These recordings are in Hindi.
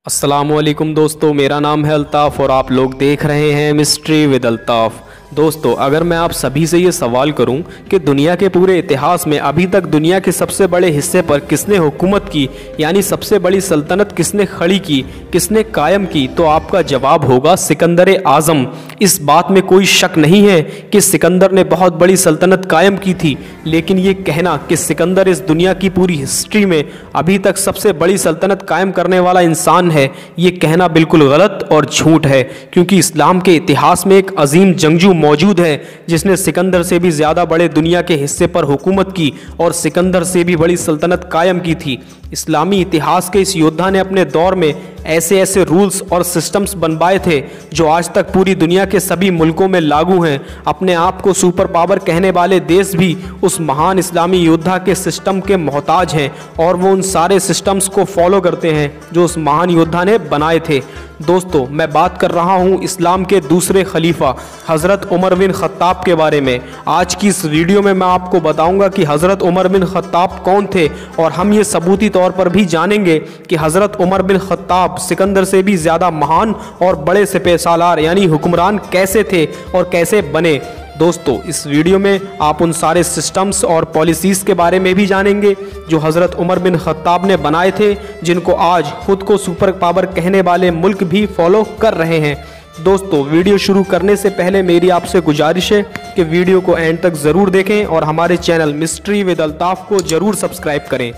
अस्सलामुअलैकुम दोस्तों, मेरा नाम है अल्ताफ़ और आप लोग देख रहे हैं मिस्ट्री विद अल्ताफ़। दोस्तों, अगर मैं आप सभी से ये सवाल करूं कि दुनिया के पूरे इतिहास में अभी तक दुनिया के सबसे बड़े हिस्से पर किसने हुकूमत की, यानी सबसे बड़ी सल्तनत किसने खड़ी की, किसने कायम की, तो आपका जवाब होगा सिकंदर आज़म। इस बात में कोई शक नहीं है कि सिकंदर ने बहुत बड़ी सल्तनत कायम की थी, लेकिन ये कहना कि सिकंदर इस दुनिया की पूरी हिस्ट्री में अभी तक सबसे बड़ी सल्तनत कायम करने वाला इंसान है, ये कहना बिल्कुल गलत और झूठ है। क्योंकि इस्लाम के इतिहास में एक अजीम जंगजू मौजूद है जिसने सिकंदर से भी ज़्यादा बड़े दुनिया के हिस्से पर हुकूमत की और सिकंदर से भी बड़ी सल्तनत कायम की थी। इस्लामी इतिहास के इस योद्धा ने अपने दौर में ऐसे ऐसे रूल्स और सिस्टम्स बनवाए थे जो आज तक पूरी दुनिया के सभी मुल्कों में लागू हैं। अपने आप को सुपर पावर कहने वाले देश भी उस महान इस्लामी योद्धा के सिस्टम के मोहताज हैं और वो उन सारे सिस्टम्स को फॉलो करते हैं जो उस महान योद्धा ने बनाए थे। दोस्तों, मैं बात कर रहा हूँ इस्लाम के दूसरे खलीफा हज़रत उमर बिन ख़त्ताब के बारे में। आज की इस वीडियो में मैं आपको बताऊंगा कि हज़रत उमर बिन ख़त्ताब कौन थे और हम ये सबूती तौर पर भी जानेंगे कि हज़रत उमर बिन ख़त्ताब सिकंदर से भी ज़्यादा महान और बड़े सिपहसालार यानी हुक्मरान कैसे थे और कैसे बने। दोस्तों, इस वीडियो में आप उन सारे सिस्टम्स और पॉलिसीज़ के बारे में भी जानेंगे जो हज़रत उमर बिन ख़त्ताब ने बनाए थे, जिनको आज खुद को सुपर पावर कहने वाले मुल्क भी फॉलो कर रहे हैं। दोस्तों, वीडियो शुरू करने से पहले मेरी आपसे गुजारिश है कि वीडियो को एंड तक ज़रूर देखें और हमारे चैनल मिस्ट्री विद अल्ताफ़ को ज़रूर सब्सक्राइब करें।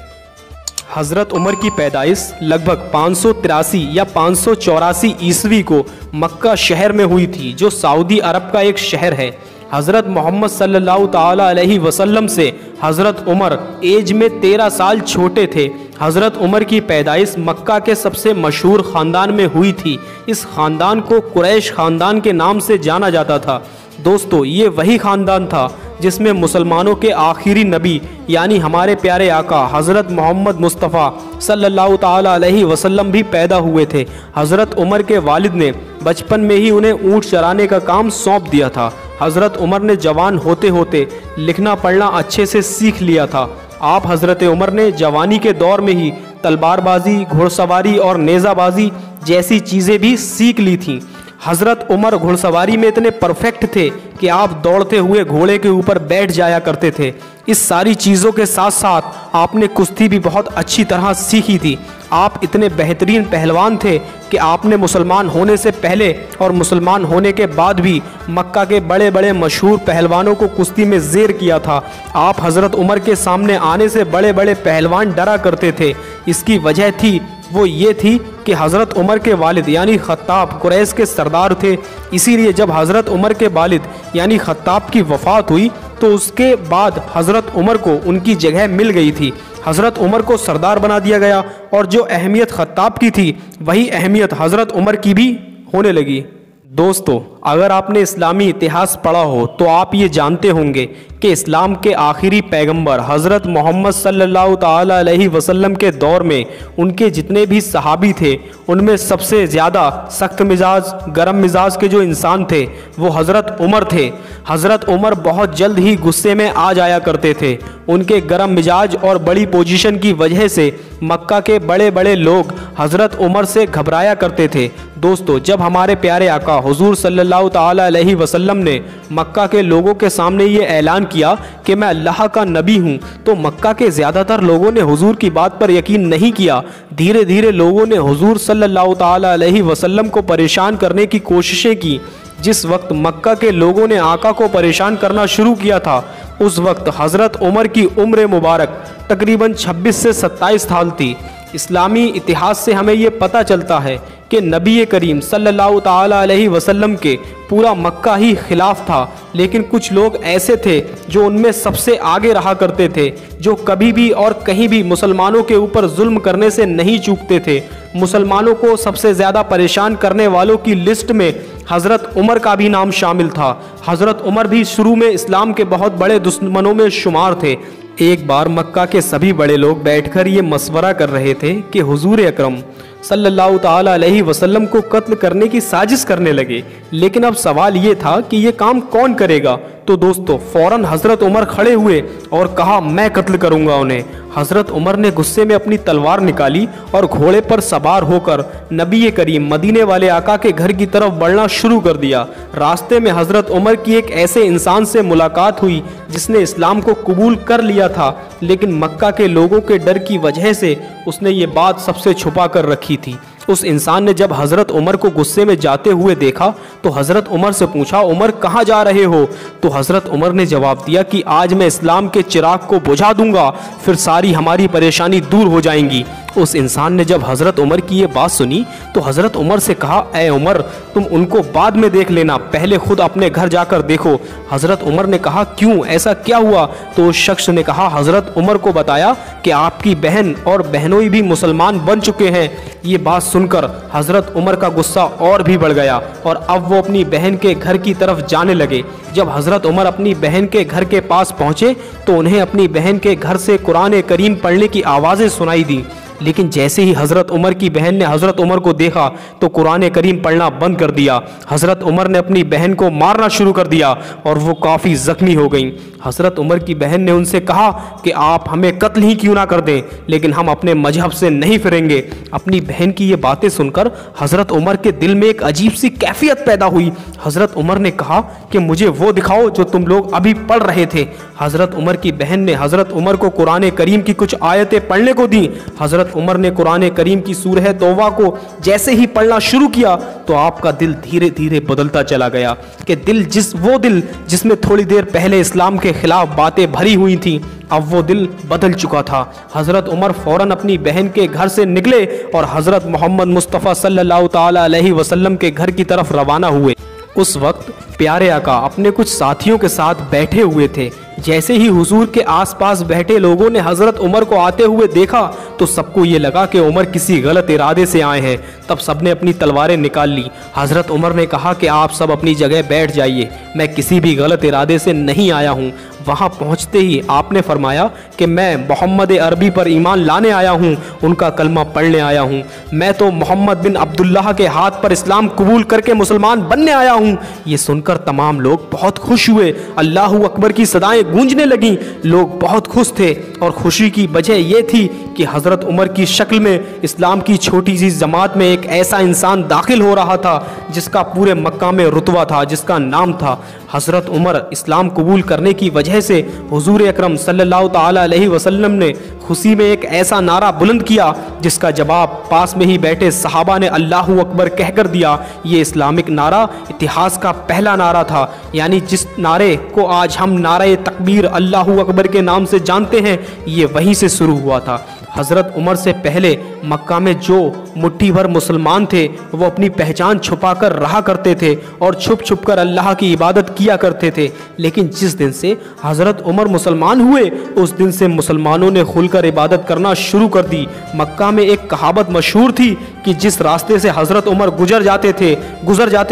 हज़रत उमर की पैदाइश लगभग 583 या 584 ईस्वी को मक्का शहर में हुई थी, जो सऊदी अरब का एक शहर है। हज़रत मोहम्मद सल्लल्लाहु ताला अलैहि वसल्लम से हज़रत उमर एज में 13 साल छोटे थे। हज़रत उमर की पैदाइश मक्का के सबसे मशहूर ख़ानदान में हुई थी। इस ख़ानदान को कुरैश ख़ानदान के नाम से जाना जाता था। दोस्तों, ये वही ख़ानदान था जिसमें मुसलमानों के आखिरी नबी यानी हमारे प्यारे आका हज़रत मोहम्मद मुस्तफ़ा सल्लल्लाहु ताला अलैहि वसल्लम भी पैदा हुए थे। हज़रत उमर के वालिद ने बचपन में ही उन्हें ऊँट चराने का काम सौंप दिया था। हज़रत उमर ने जवान होते होते लिखना पढ़ना अच्छे से सीख लिया था। आप हज़रत उमर ने जवानी के दौर में ही तलवारबाजी, घुड़सवारी और नेज़ाबाजी जैसी चीज़ें भी सीख ली थीं। हज़रत उमर घुड़सवारी में इतने परफेक्ट थे कि आप दौड़ते हुए घोड़े के ऊपर बैठ जाया करते थे। इस सारी चीज़ों के साथ साथ आपने कुश्ती भी बहुत अच्छी तरह सीखी थी। आप इतने बेहतरीन पहलवान थे कि आपने मुसलमान होने से पहले और मुसलमान होने के बाद भी मक्का के बड़े बड़े मशहूर पहलवानों को कुश्ती में ज़ेर किया था। आप हज़रत उमर के सामने आने से बड़े बड़े पहलवान डरा करते थे। इसकी वजह थी वो ये थी कि हज़रत उमर के वालिद यानी ख़त्ताब कुरैश के सरदार थे। इसीलिए जब हज़रत उमर के वालिद यानी ख़त्ताब की वफ़ात हुई तो उसके बाद हज़रत उमर को उनकी जगह मिल गई थी। हज़रत उमर को सरदार बना दिया गया और जो अहमियत ख़त्ताब की थी वही अहमियत हज़रत उमर की भी होने लगी। दोस्तों, अगर आपने इस्लामी इतिहास पढ़ा हो तो आप ये जानते होंगे कि इस्लाम के आखिरी पैगंबर हज़रत मोहम्मद सल्लल्लाहु ताला अलैहि वसल्लम के दौर में उनके जितने भी सहाबी थे उनमें सबसे ज़्यादा सख्त मिजाज, गरम मिजाज के जो इंसान थे वो हज़रत उमर थे। हज़रत उमर बहुत जल्द ही गुस्से में आ जाया करते थे। उनके गरम मिजाज और बड़ी पोजीशन की वजह से मक्का के बड़े बड़े लोग हज़रत उमर से घबराया करते थे। दोस्तों, जब हमारे प्यारे आका हुजूर सल्लल्लाहु ताला अलैहि वसल्लम ने मक्का के लोगों के सामने ये ऐलान किया कि मैं अल्लाह का नबी हूँ, तो मक्का के ज़्यादातर लोगों ने हुजूर की बात पर यकीन नहीं किया। धीरे धीरे लोगों ने हुजूर सल्लल्लाहु ताला अलैहि वसल्लम को परेशान करने की कोशिशें की। जिस वक्त मक्का के लोगों ने आका को परेशान करना शुरू किया था उस वक्त हज़रत उमर की उम्र मुबारक तकरीबन 26 से 27 साल थी। इस्लामी इतिहास से हमें ये पता चलता है कि नबी करीम सल्लल्लाहु ताला अलैहि वसल्लम के पूरा मक्का ही खिलाफ था, लेकिन कुछ लोग ऐसे थे जो उनमें सबसे आगे रहा करते थे, जो कभी भी और कहीं भी मुसलमानों के ऊपर जुल्म करने से नहीं चूकते थे। मुसलमानों को सबसे ज़्यादा परेशान करने वालों की लिस्ट में हज़रत उमर का भी नाम शामिल था। हज़रत उमर भी शुरू में इस्लाम के बहुत बड़े दुश्मनों में शुमार थे। एक बार मक्का के सभी बड़े लोग बैठकर ये मशवरा कर रहे थे कि हुजूर अकरम सल्लल्लाहु ताला अलैहि वसल्लम को कत्ल करने की साजिश करने लगे। लेकिन अब सवाल ये था कि ये काम कौन करेगा। तो दोस्तों फौरन हजरत उमर खड़े हुए और कहा, मैं कत्ल करूंगा उन्हें। हजरत उमर ने गुस्से में अपनी तलवार निकाली और घोड़े पर सवार होकर नबी करीम मदीने वाले आका के घर की तरफ बढ़ना शुरू कर दिया। रास्ते में हजरत उमर की एक ऐसे इंसान से मुलाकात हुई जिसने इस्लाम को कबूल कर लिया था, लेकिन मक्का के लोगों के डर की वजह से उसने ये बात सबसे छुपा कर रखी थी। उस इंसान ने जब हजरत उमर को गुस्से में जाते हुए देखा तो हजरत उमर से पूछा, उमर कहाँ जा रहे हो? तो हजरत उमर ने जवाब दिया कि आज मैं इस्लाम के चिराग को बुझा दूंगा, फिर सारी हमारी परेशानी दूर हो जाएंगी। उस इंसान ने जब हजरत उमर की ये बात सुनी तो हजरत उमर से कहा, ए उमर, तुम उनको बाद में देख लेना, पहले खुद अपने घर जाकर देखो। हजरत उमर ने कहा, क्यों, ऐसा क्या हुआ? तो उस शख्स ने कहा, हजरत उमर को बताया कि आपकी बहन और बहनोई भी मुसलमान बन चुके हैं। ये बात सुनकर हजरत उमर का गुस्सा और भी बढ़ गया और अब वो अपनी बहन के घर की तरफ जाने लगे। जब हजरत उमर अपनी बहन के घर के पास पहुंचे तो उन्हें अपनी बहन के घर से कुरान करीम पढ़ने की आवाज़ें सुनाई दी, लेकिन जैसे ही हजरत उमर की बहन ने हजरत उमर को देखा तो कुरान करीम पढ़ना बंद कर दिया। हजरत उमर ने अपनी बहन को मारना शुरू कर दिया और वो काफ़ी ज़ख्मी हो गई। हजरत उमर की बहन ने उनसे कहा कि आप हमें कत्ल ही क्यों ना कर दें, लेकिन हम अपने मजहब से नहीं फिरेंगे। अपनी बहन की ये बातें सुनकर हजरत उमर के दिल में एक अजीब सी कैफियत पैदा हुई। हजरत उमर ने कहा कि मुझे वो दिखाओ जो तुम लोग अभी पढ़ रहे थे। हजरत उमर की बहन ने हजरत उमर को कुरान करीम की कुछ आयतें पढ़ने को दी। हजरत उमर ने कुरान करीम की सूरह तौबा को जैसे ही पढ़ना शुरू किया तो आपका दिल धीरे धीरे बदलता चला गया कि दिल जिसमें थोड़ी देर पहले इस्लाम के खिलाफ बातें भरी हुई थी, अब वो दिल बदल चुका था। हजरत उमर फौरन अपनी बहन के घर से निकले और हजरत मोहम्मद मुस्तफ़ा सल्लल्लाहु ताला अलैहि वसल्लम के घर की तरफ रवाना हुए। उस वक्त प्यारे आका अपने कुछ साथियों के साथ बैठे हुए थे। जैसे ही हुजूर के आसपास बैठे लोगों ने हजरत उमर को आते हुए देखा तो सबको ये लगा कि उमर किसी गलत इरादे से आए हैं। तब सबने अपनी तलवारें निकाल ली। हजरत उमर ने कहा कि आप सब अपनी जगह बैठ जाइए, मैं किसी भी गलत इरादे से नहीं आया हूँ। वहाँ पहुँचते ही आपने फरमाया कि मैं मोहम्मद अरबी पर ईमान लाने आया हूँ, उनका कलमा पढ़ने आया हूँ। मैं तो मोहम्मद बिन अब्दुल्लाह के हाथ पर इस्लाम कबूल करके मुसलमान बनने आया हूँ। ये सुनकर तमाम लोग बहुत खुश हुए। अल्लाहू अकबर की सदाएं गूंजने लगीं। लोग बहुत खुश थे और खुशी की वजह यह थी कि हज़रत उमर की शक्ल में इस्लाम की छोटी सी जमात में एक ऐसा इंसान दाखिल हो रहा था जिसका पूरे मक्का में रुतबा था, जिसका नाम था हज़रत उमर। इस्लाम कबूल करने की वजह से हुजूर अकरम सल्लल्लाहु ताला अलैहि वसल्लम ने खुशी में एक ऐसा नारा बुलंद किया जिसका जवाब पास में ही बैठे सहाबा ने अल्लाहू अकबर कहकर दिया। ये इस्लामिक नारा इतिहास का पहला नारा था, यानी जिस नारे को आज हम नारे तकबीर अल्लाहू अकबर के नाम से जानते हैं, ये वहीं से शुरू हुआ था। हज़रत उमर से पहले मक्का में जो मुट्ठी भर मुसलमान थे वो अपनी पहचान छुपाकर रहा करते थे और छुप छुप कर अल्लाह की इबादत किया करते थे। लेकिन जिस दिन से हज़रत उमर मुसलमान हुए उस दिन से मुसलमानों ने खुलकर इबादत करना शुरू कर दी। मक्का में एक कहावत मशहूर थी कि जिस रास्ते से हज़रत उमर गुजर जाते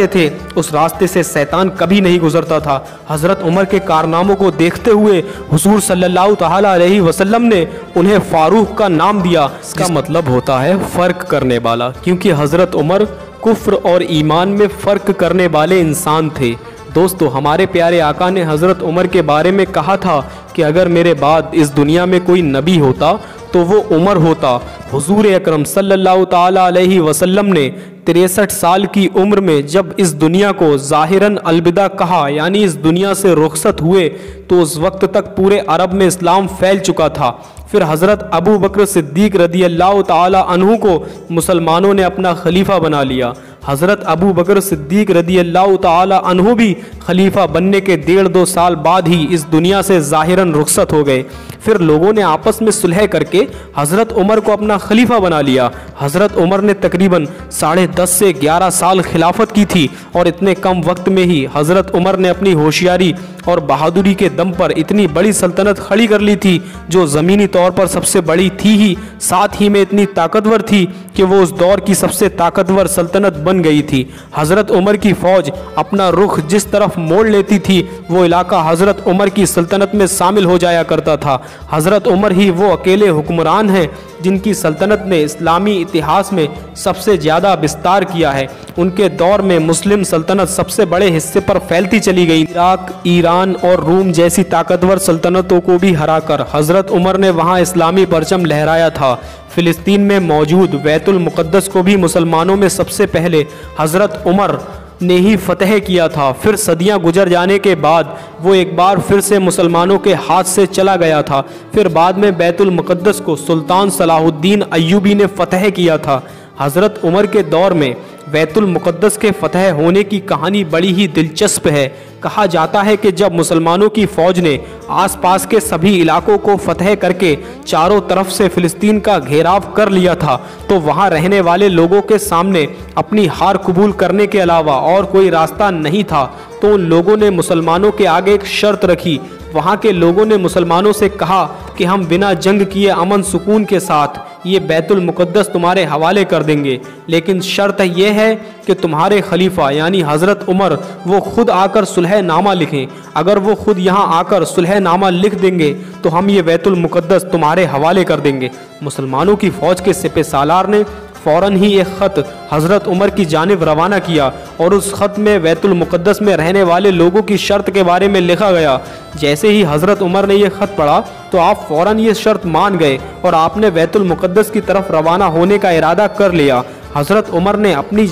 थे उस रास्ते से शैतान कभी नहीं गुजरता था। हज़रत उमर के कारनामों को देखते हुए हुजूर सल्लल्लाहु ताला अलैहि वसल्लम ने उन्हें फारूक का नाम दिया। इसका मतलब होता है फ़र्क करने वाला, क्योंकि हज़रत उमर कुफ्र और ईमान में फ़र्क करने वाले इंसान थे। दोस्तों, हमारे प्यारे आका ने हज़रत उमर के बारे में कहा था कि अगर मेरे बाद इस दुनिया में कोई नबी होता तो वो उमर होता। हुजूर अकरम सल्लल्लाहु ताला अलैहि वसल्लम ने 63 साल की उम्र में जब इस दुनिया को ज़ाहिरन अलविदा कहा, यानी इस दुनिया से रुखसत हुए, तो उस वक्त तक पूरे अरब में इस्लाम फैल चुका था। फिर हज़रत अबू बकर सिद्दीक़ रदी अल्लाह ताला अन्हु को मुसलमानों ने अपना खलीफा बना लिया। हज़रत अबू बकर सिद्दीक़ रदी अल्लाह ताला अन्हु भी खलीफा बनने के 1.5-2 साल बाद ही इस दुनिया से ज़ाहिरन रुखसत हो गए। फिर लोगों ने आपस में सुलह करके हज़रत उमर को अपना खलीफा बना लिया। हज़रत उमर ने तकरीबन 10.5 से 11 साल खिलाफत की थी और इतने कम वक्त में ही हज़रत उमर ने अपनी होशियारी और बहादुरी के दम पर इतनी बड़ी सल्तनत खड़ी कर ली थी जो ज़मीनी तौर पर सबसे बड़ी थी ही, साथ ही में इतनी ताकतवर थी कि वो उस दौर की सबसे ताकतवर सल्तनत बन गई थी। हज़रत उमर की फ़ौज अपना रुख जिस तरफ मोड़ लेती थी वो इलाका हज़रत उमर की सल्तनत में शामिल हो जाया करता था। हज़रत उमर ही वो अकेले हुक्मरान हैं जिनकी सल्तनत ने इस्लामी इतिहास में सबसे ज़्यादा विस्तार किया है। उनके दौर में मुस्लिम सल्तनत सबसे बड़े हिस्से पर फैलती चली गई। इराक, ईरान और रूम जैसी ताकतवर सल्तनतों को भी हराकर हज़रत उमर ने वहाँ इस्लामी परचम लहराया था। फ़िलिस्तीन में मौजूद बैतुल मुक़द्दस को भी मुसलमानों में सबसे पहले हज़रत उमर ने ही फतह किया था। फिर सदियां गुजर जाने के बाद वो एक बार फिर से मुसलमानों के हाथ से चला गया था। फिर बाद में बैतुल मुक़द्दस को सुल्तान सलाहुद्दीन अय्यूबी ने फतह किया था। हज़रत उमर के दौर में बैतुल मुक़द्दस के फतह होने की कहानी बड़ी ही दिलचस्प है। कहा जाता है कि जब मुसलमानों की फ़ौज ने आसपास के सभी इलाकों को फतह करके चारों तरफ से फ़िलिस्तीन का घेराव कर लिया था, तो वहां रहने वाले लोगों के सामने अपनी हार कबूल करने के अलावा और कोई रास्ता नहीं था। तो उन लोगों ने मुसलमानों के आगे एक शर्त रखी। वहाँ के लोगों ने मुसलमानों से कहा कि हम बिना जंग किए अमन सुकून के साथ ये बैतुल मुक़द्दस तुम्हारे हवाले कर देंगे, लेकिन शर्त यह है कि तुम्हारे खलीफा यानी हज़रत उमर वो खुद आकर सुलहनामा लिखें। अगर वो खुद यहाँ आकर सुलहनामा लिख देंगे तो हम ये बैतुल मुक़द्दस तुम्हारे हवाले कर देंगे। मुसलमानों की फ़ौज के सिपह सालार ने फ़ौरन ही एक ख़त हज़रत उमर की जानिब रवाना किया और उस ख़त में बैतुल मुक़द्दस में रहने वाले लोगों की शर्त के बारे में लिखा गया। जैसे ही हज़रत उमर ने यह ख़त पढ़ा तो आप फ़ौरन ये शर्त मान गए और आपने बैतुल मुक़द्दस की तरफ रवाना होने का इरादा कर लिया। हज़रत उमर ने अपनी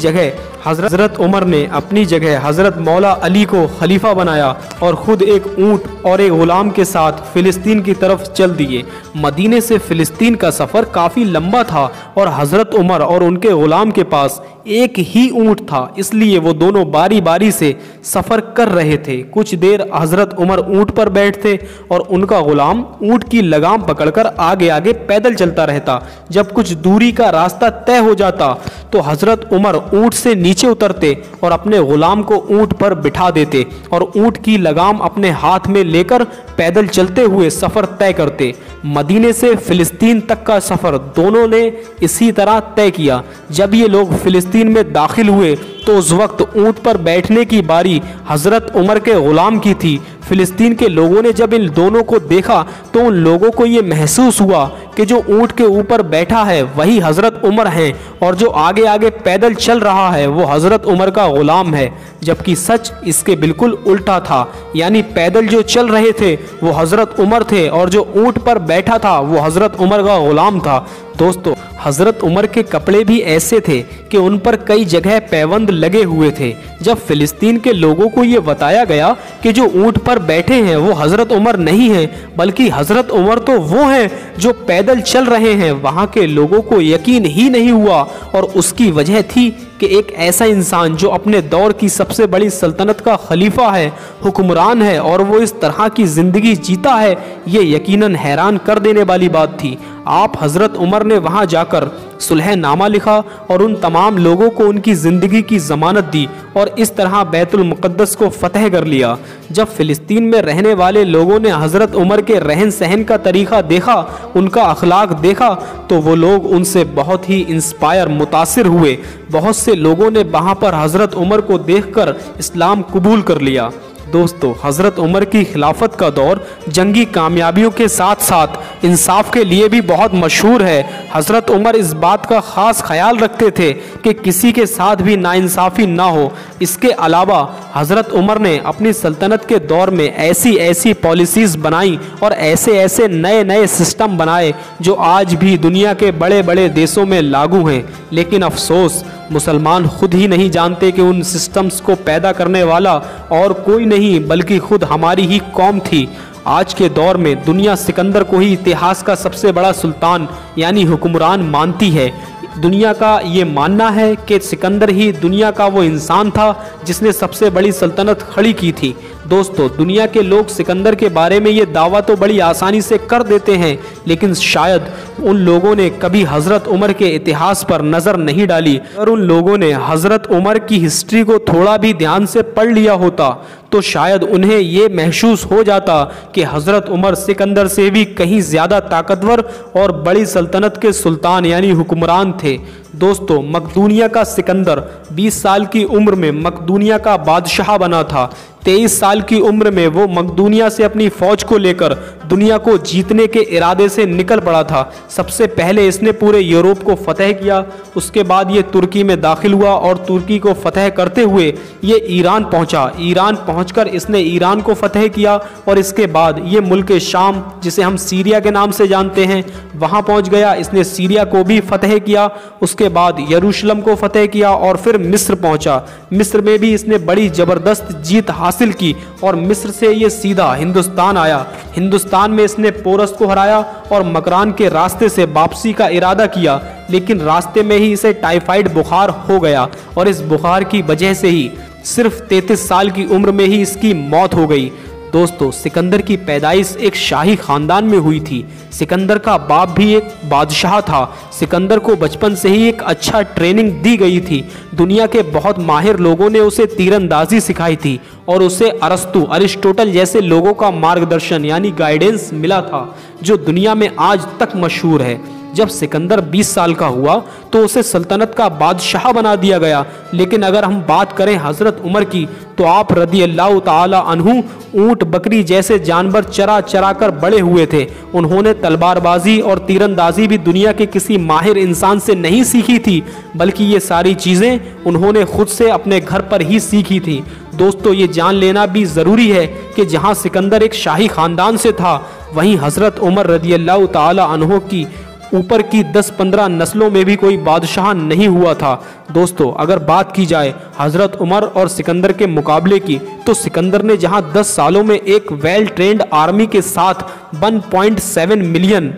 जगह हज़रत मौला अली को खलीफा बनाया और ख़ुद एक ऊँट और एक ग़ुलाम के साथ फ़िलिस्तीन की तरफ चल दिए। मदीने से फ़िलिस्तीन का सफ़र काफ़ी लंबा था और हज़रत उमर और उनके ग़ुलाम के पास एक ही ऊँट था, इसलिए वो दोनों बारी बारी से सफ़र कर रहे थे। कुछ देर हज़रत उमर ऊँट पर बैठते और उनका ग़ुलाम ऊँट की लगाम पकड़कर आगे आगे पैदल चलता रहता। जब कुछ दूरी का रास्ता तय हो जाता तो हज़रत उमर ऊँट से नीचे उतरते और अपने ग़ुलाम को ऊँट पर बिठा देते और ऊँट की लगाम अपने हाथ में लेकर पैदल चलते हुए सफ़र तय करते। मदीने से फ़िलिस्तीन तक का सफ़र दोनों ने इसी तरह तय किया। जब ये लोग फ़िलिस्तीन में दाखिल हुए तो उस वक्त ऊँट पर बैठने की बारी हज़रत उमर के ग़ुलाम की थी। फ़िलिस्तीन के लोगों ने जब इन दोनों को देखा तो उन लोगों को ये महसूस हुआ कि जो ऊँट के ऊपर बैठा है वही हज़रत उमर हैं और जो आगे आगे पैदल चल रहा है वो हज़रत उमर का ग़ुलाम है, जबकि सच इसके बिल्कुल उल्टा था। यानी पैदल जो चल रहे थे वो हज़रत उमर थे और जो ऊँट पर बैठा था वो हज़रत उमर का ग़ुलाम था। दोस्तों, हज़रत उमर के कपड़े भी ऐसे थे कि उन पर कई जगह पैबंद लगे हुए थे। जब फ़िलिस्तीन के लोगों को ये बताया गया कि जो ऊँट पर बैठे हैं वो हज़रत उमर नहीं हैं बल्कि हज़रत उमर तो वो हैं जो पैदल चल रहे हैं, वहाँ के लोगों को यकीन ही नहीं हुआ। और उसकी वजह थी कि एक ऐसा इंसान जो अपने दौर की सबसे बड़ी सल्तनत का खलीफा है, हुक्मरान है और वो इस तरह की ज़िंदगी जीता है, ये यकीनन हैरान कर देने वाली बात थी। आप हज़रत उमर ने वहाँ जाकर सुलहनामा लिखा और उन तमाम लोगों को उनकी ज़िंदगी की ज़मानत दी और इस तरह बैतुल मुक़द्दस को फ़तह कर लिया। जब फ़िलिस्तीन में रहने वाले लोगों ने हज़रत उमर के रहन सहन का तरीक़ा देखा, उनका अखलाक देखा, तो वो लोग उनसे बहुत ही इंस्पायर मुतासिर हुए। बहुत से लोगों ने वहाँ पर हज़रत उमर को देखकर इस्लाम कबूल कर लिया। दोस्तों, हज़रत उमर की खिलाफत का दौर जंगी कामयाबियों के साथ साथ इंसाफ के लिए भी बहुत मशहूर है। हज़रत उमर इस बात का ख़ास ख्याल रखते थे कि किसी के साथ भी नाइंसाफ़ी ना हो। इसके अलावा हज़रत उमर ने अपनी सल्तनत के दौर में ऐसी ऐसी पॉलिसीज़ बनाई और ऐसे ऐसे नए नए सिस्टम बनाए जो आज भी दुनिया के बड़े बड़े देशों में लागू हैं। लेकिन अफसोस, मुसलमान खुद ही नहीं जानते कि उन सिस्टम्स को पैदा करने वाला और कोई नहीं बल्कि खुद हमारी ही कौम थी। आज के दौर में दुनिया सिकंदर को ही इतिहास का सबसे बड़ा सुल्तान यानी हुक्मरान मानती है। दुनिया का ये मानना है कि सिकंदर ही दुनिया का वो इंसान था जिसने सबसे बड़ी सल्तनत खड़ी की थी। दोस्तों, दुनिया के लोग सिकंदर के बारे में ये दावा तो बड़ी आसानी से कर देते हैं, लेकिन शायद उन लोगों ने कभी हज़रत उमर के इतिहास पर नज़र नहीं डाली। अगर उन लोगों ने हज़रत उमर की हिस्ट्री को थोड़ा भी ध्यान से पढ़ लिया होता तो शायद उन्हें ये महसूस हो जाता कि हज़रत उमर सिकंदर से भी कहीं ज़्यादा ताकतवर और बड़ी सल्तनत के सुल्तान यानी हुक्मरान थे। दोस्तों, मकदूनिया का सिकंदर 20 साल की उम्र में मकदूनिया का बादशाह बना था। 23 साल की उम्र में वो मकदूनिया से अपनी फौज को लेकर दुनिया को जीतने के इरादे से निकल पड़ा था। सबसे पहले इसने पूरे यूरोप को फतह किया, उसके बाद ये तुर्की में दाखिल हुआ और तुर्की को फतह करते हुए ये ईरान पहुंचा। ईरान पहुंचकर इसने ईरान को फतह किया और इसके बाद ये मुल्क शाम, जिसे हम सीरिया के नाम से जानते हैं, वहां पहुंच गया। इसने सीरिया को भी फतह किया, उसके बाद यरूशलेम को फतह किया और फिर मिस्र पहुंचा। मिस्र में भी इसने बड़ी ज़बरदस्त जीत हासिल की और मिस्र से ये सीधा हिंदुस्तान आया। हिंदुस्तान में इसने पोरस को हराया और मकरान के रास्ते से वापसी का इरादा किया, लेकिन रास्ते में ही इसे टाइफाइड बुखार हो गया और इस बुखार की वजह से ही सिर्फ 33 साल की उम्र में ही इसकी मौत हो गई। दोस्तों, सिकंदर की पैदाइश एक शाही खानदान में हुई थी। सिकंदर का बाप भी एक बादशाह था। सिकंदर को बचपन से ही एक अच्छा ट्रेनिंग दी गई थी। दुनिया के बहुत माहिर लोगों ने उसे तीरंदाजी सिखाई थी और उसे अरस्तु, अरिस्टोटल जैसे लोगों का मार्गदर्शन यानी गाइडेंस मिला था, जो दुनिया में आज तक मशहूर है। जब सिकंदर 20 साल का हुआ तो उसे सल्तनत का बादशाह बना दिया गया। लेकिन अगर हम बात करें हज़रत उमर की, तो आप रदी अल्लाह ताला अन्हु ऊंट बकरी जैसे जानवर चरा चरा कर बड़े हुए थे। उन्होंने तलवारबाजी और तीरंदाजी भी दुनिया के किसी माहिर इंसान से नहीं सीखी थी, बल्कि ये सारी चीज़ें उन्होंने खुद से अपने घर पर ही सीखी थी। दोस्तों, ये जान लेना भी ज़रूरी है कि जहाँ सिकंदर एक शाही ख़ानदान से था, वहीं हज़रत उमर रदी अल्लाह ताला अन्हु की ऊपर की 10-15 नस्लों में भी कोई बादशाह नहीं हुआ था। दोस्तों, अगर बात की जाए हज़रत उमर और सिकंदर के मुकाबले की, तो सिकंदर ने जहां 10 सालों में एक वेल ट्रेंड आर्मी के साथ 1.7 मिलियन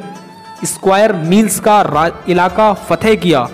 स्क्वायर मील्स का इलाका फतह किया,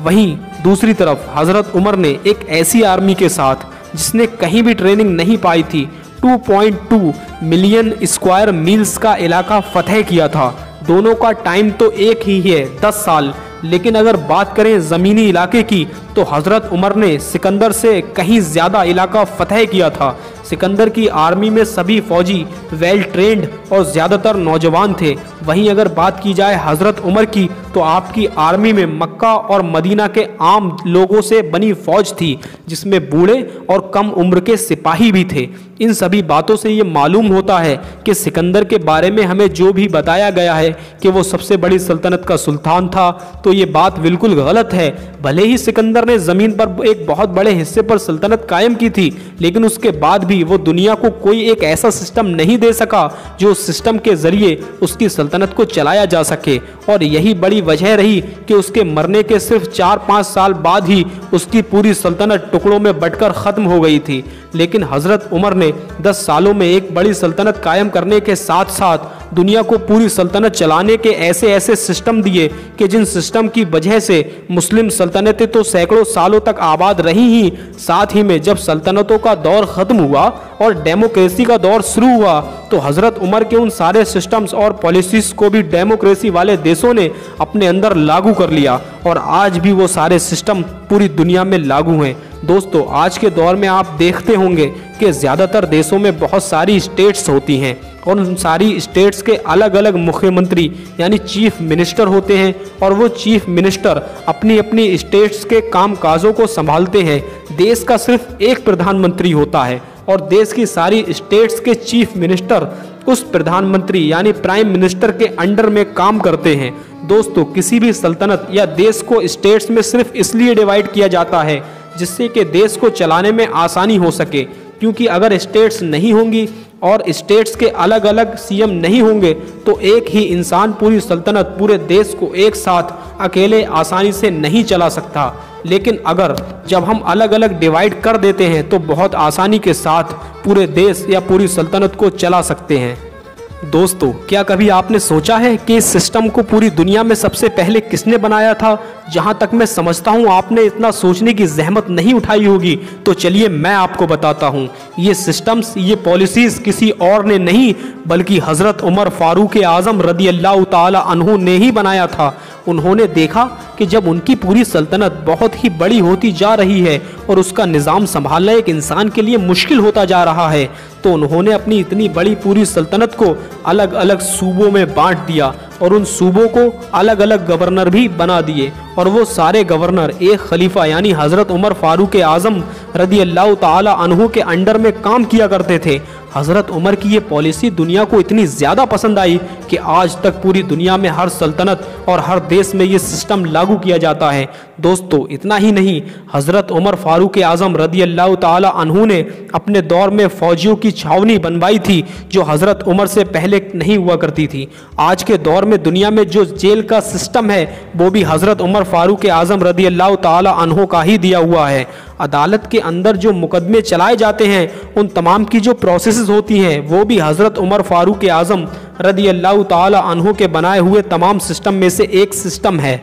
वहीं दूसरी तरफ हज़रत उमर ने एक ऐसी आर्मी के साथ जिसने कहीं भी ट्रेनिंग नहीं पाई थी 2.2 मिलियन स्क्वायर मील्स का इलाका फतह किया था। दोनों का टाइम तो एक ही है, 10 साल। लेकिन अगर बात करें ज़मीनी इलाके की, तो हज़रत उमर ने सिकंदर से कहीं ज़्यादा इलाका फतह किया था। सिकंदर की आर्मी में सभी फौजी वेल ट्रेंड और ज़्यादातर नौजवान थे। वहीं अगर बात की जाए हज़रत उमर की, तो आपकी आर्मी में मक्का और मदीना के आम लोगों से बनी फ़ौज थी, जिसमें बूढ़े और कम उम्र के सिपाही भी थे। इन सभी बातों से ये मालूम होता है कि सिकंदर के बारे में हमें जो भी बताया गया है कि वो सबसे बड़ी सल्तनत का सुल्तान था, तो ये बात बिल्कुल गलत है। भले ही सिकंदर ने ज़मीन पर एक बहुत बड़े हिस्से पर सल्तनत कायम की थी, लेकिन उसके बाद भी वो दुनिया को कोई एक ऐसा सिस्टम नहीं दे सका जो उस सिस्टम के ज़रिए उसकी सल्तनत को चलाया जा सके। और यही बड़ी वजह रही कि उसके मरने के सिर्फ 4-5 साल बाद ही उसकी पूरी सल्तनत टुकड़ों में बंटकर ख़त्म हो गई थी। लेकिन हज़रत उमर ने 10 सालों में एक बड़ी सल्तनत कायम करने के साथ साथ दुनिया को पूरी सल्तनत चलाने के ऐसे ऐसे सिस्टम दिए कि जिन सिस्टम की वजह से मुस्लिम सल्तनतें तो सैकड़ों सालों तक आबाद रही ही, साथ ही में जब सल्तनतों का दौर ख़त्म हुआ और डेमोक्रेसी का दौर शुरू हुआ, तो हज़रत उमर के उन सारे सिस्टम्स और पॉलिसीज़ को भी डेमोक्रेसी वाले देशों ने अपने अंदर लागू कर लिया और आज भी वो सारे सिस्टम पूरी दुनिया में लागू हैं। दोस्तों, आज के दौर में आप देखते होंगे कि ज़्यादातर देशों में बहुत सारी स्टेट्स होती हैं और उन सारी स्टेट्स के अलग अलग मुख्यमंत्री यानी चीफ मिनिस्टर होते हैं और वो चीफ मिनिस्टर अपनी अपनी स्टेट्स के काम काजों को संभालते हैं। देश का सिर्फ एक प्रधानमंत्री होता है और देश की सारी स्टेट्स के चीफ मिनिस्टर उस प्रधानमंत्री यानी प्राइम मिनिस्टर के अंडर में काम करते हैं। दोस्तों, किसी भी सल्तनत या देश को स्टेट्स में सिर्फ इसलिए डिवाइड किया जाता है जिससे कि देश को चलाने में आसानी हो सके, क्योंकि अगर स्टेट्स नहीं होंगी और स्टेट्स के अलग अलग सीएम नहीं होंगे तो एक ही इंसान पूरी सल्तनत, पूरे देश को एक साथ अकेले आसानी से नहीं चला सकता। लेकिन अगर जब हम अलग अलग डिवाइड कर देते हैं तो बहुत आसानी के साथ पूरे देश या पूरी सल्तनत को चला सकते हैं। दोस्तों, क्या कभी आपने सोचा है कि इस सिस्टम को पूरी दुनिया में सबसे पहले किसने बनाया था? जहां तक मैं समझता हूं आपने इतना सोचने की जहमत नहीं उठाई होगी, तो चलिए मैं आपको बताता हूं। ये सिस्टम्स, ये पॉलिसीज़ किसी और ने नहीं बल्कि हज़रत उमर फारूक आज़म रदी अल्लाह ताला अन्हु ने ही बनाया था। उन्होंने देखा कि जब उनकी पूरी सल्तनत बहुत ही बड़ी होती जा रही है और उसका निज़ाम संभालना एक इंसान के लिए मुश्किल होता जा रहा है, तो उन्होंने अपनी इतनी बड़ी पूरी सल्तनत को अलग अलग सूबों में बांट दिया और उन सूबों को अलग अलग गवर्नर भी बना दिए। और वो सारे गवर्नर एक खलीफा यानी हज़रत उमर फारूक आज़म रदी अल्लाह ताला अन्हु के अंडर में काम किया करते थे। हज़रत उमर की ये पॉलिसी दुनिया को इतनी ज़्यादा पसंद आई कि आज तक पूरी दुनिया में हर सल्तनत और हर देश में ये सिस्टम लागू किया जाता है। दोस्तों, इतना ही नहीं, हज़रत उमर फारूक आज़म रदी अल्लाह ताला अन्हु ने अपने दौर में फ़ौजियों की छावनी बनवाई थी जो हज़रत उमर से पहले नहीं हुआ करती थी। आज के दौर में दुनिया में जो जेल का सिस्टम है वो भी हज़रत उमर फारूक आज़म रदी अल्लाह ताला अन्हु का ही दिया हुआ है। अदालत के अंदर जो मुकदमे चलाए जाते हैं उन तमाम की जो प्रोसेसेस होती हैं वो भी हज़रत उमर फारूक आज़म रदी अल्लाह ताला अन्हु के बनाए हुए तमाम सिस्टम में से एक सिस्टम है।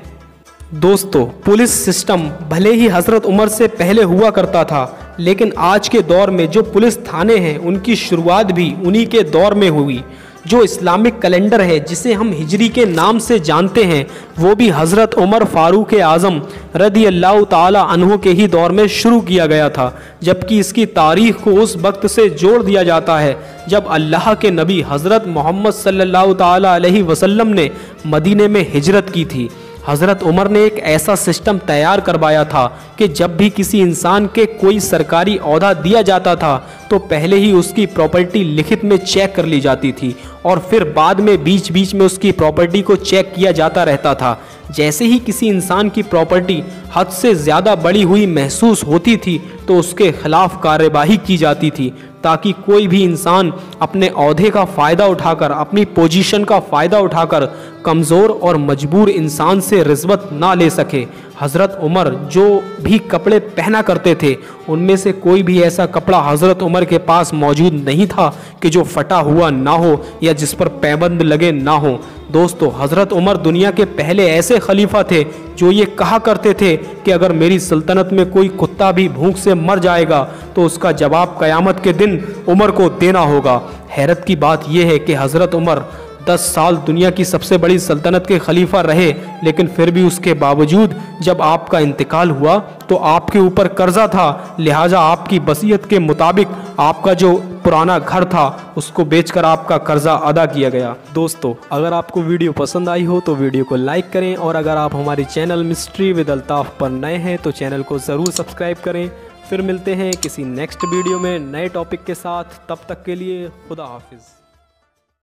दोस्तों, पुलिस सिस्टम भले ही हज़रत उमर से पहले हुआ करता था, लेकिन आज के दौर में जो पुलिस थाने हैं उनकी शुरुआत भी उन्हीं के दौर में हुई। जो इस्लामिक कैलेंडर है जिसे हम हिजरी के नाम से जानते हैं वो भी हज़रत उमर फारूक आज़म रदी अल्लाह ताला अन्हु के ही दौर में शुरू किया गया था, जबकि इसकी तारीख़ को उस वक्त से जोड़ दिया जाता है जब अल्लाह के नबी हज़रत मोहम्मद सल्लल्लाहु ताला अलैहि वसल्लम ने मदीने में हिजरत की थी। हज़रत उमर ने एक ऐसा सिस्टम तैयार करवाया था कि जब भी किसी इंसान के कोई सरकारी ओहदा दिया जाता था तो पहले ही उसकी प्रॉपर्टी लिखित में चेक कर ली जाती थी और फिर बाद में बीच बीच में उसकी प्रॉपर्टी को चेक किया जाता रहता था। जैसे ही किसी इंसान की प्रॉपर्टी हद से ज़्यादा बड़ी हुई महसूस होती थी तो उसके खिलाफ कार्यवाही की जाती थी ताकि कोई भी इंसान अपने ओहदे का फ़ायदा उठाकर, अपनी पोजीशन का फ़ायदा उठाकर कमज़ोर और मजबूर इंसान से रिश्वत ना ले सके। हज़रत उमर जो भी कपड़े पहना करते थे उनमें से कोई भी ऐसा कपड़ा हज़रत उमर के पास मौजूद नहीं था कि जो फटा हुआ ना हो या जिस पर पैबंद लगे ना हो। दोस्तों, हज़रत उमर दुनिया के पहले ऐसे खलीफा थे जो ये कहा करते थे कि अगर मेरी सल्तनत में कोई कुत्ता भी भूख से मर जाएगा तो उसका जवाब क़यामत के दिन उमर को देना होगा। हैरत की बात यह है कि हज़रत उमर 10 साल दुनिया की सबसे बड़ी सल्तनत के खलीफा रहे, लेकिन फिर भी उसके बावजूद जब आपका इंतकाल हुआ तो आपके ऊपर कर्जा था, लिहाजा आपकी वसीयत के मुताबिक आपका जो पुराना घर था उसको बेचकर आपका कर्जा अदा किया गया। दोस्तों, अगर आपको वीडियो पसंद आई हो तो वीडियो को लाइक करें और अगर आप हमारे चैनल मिस्ट्री विद अल्ताफ पर नए हैं तो चैनल को ज़रूर सब्सक्राइब करें। फिर मिलते हैं किसी नेक्स्ट वीडियो में नए टॉपिक के साथ। तब तक के लिए खुदा हाफिज़।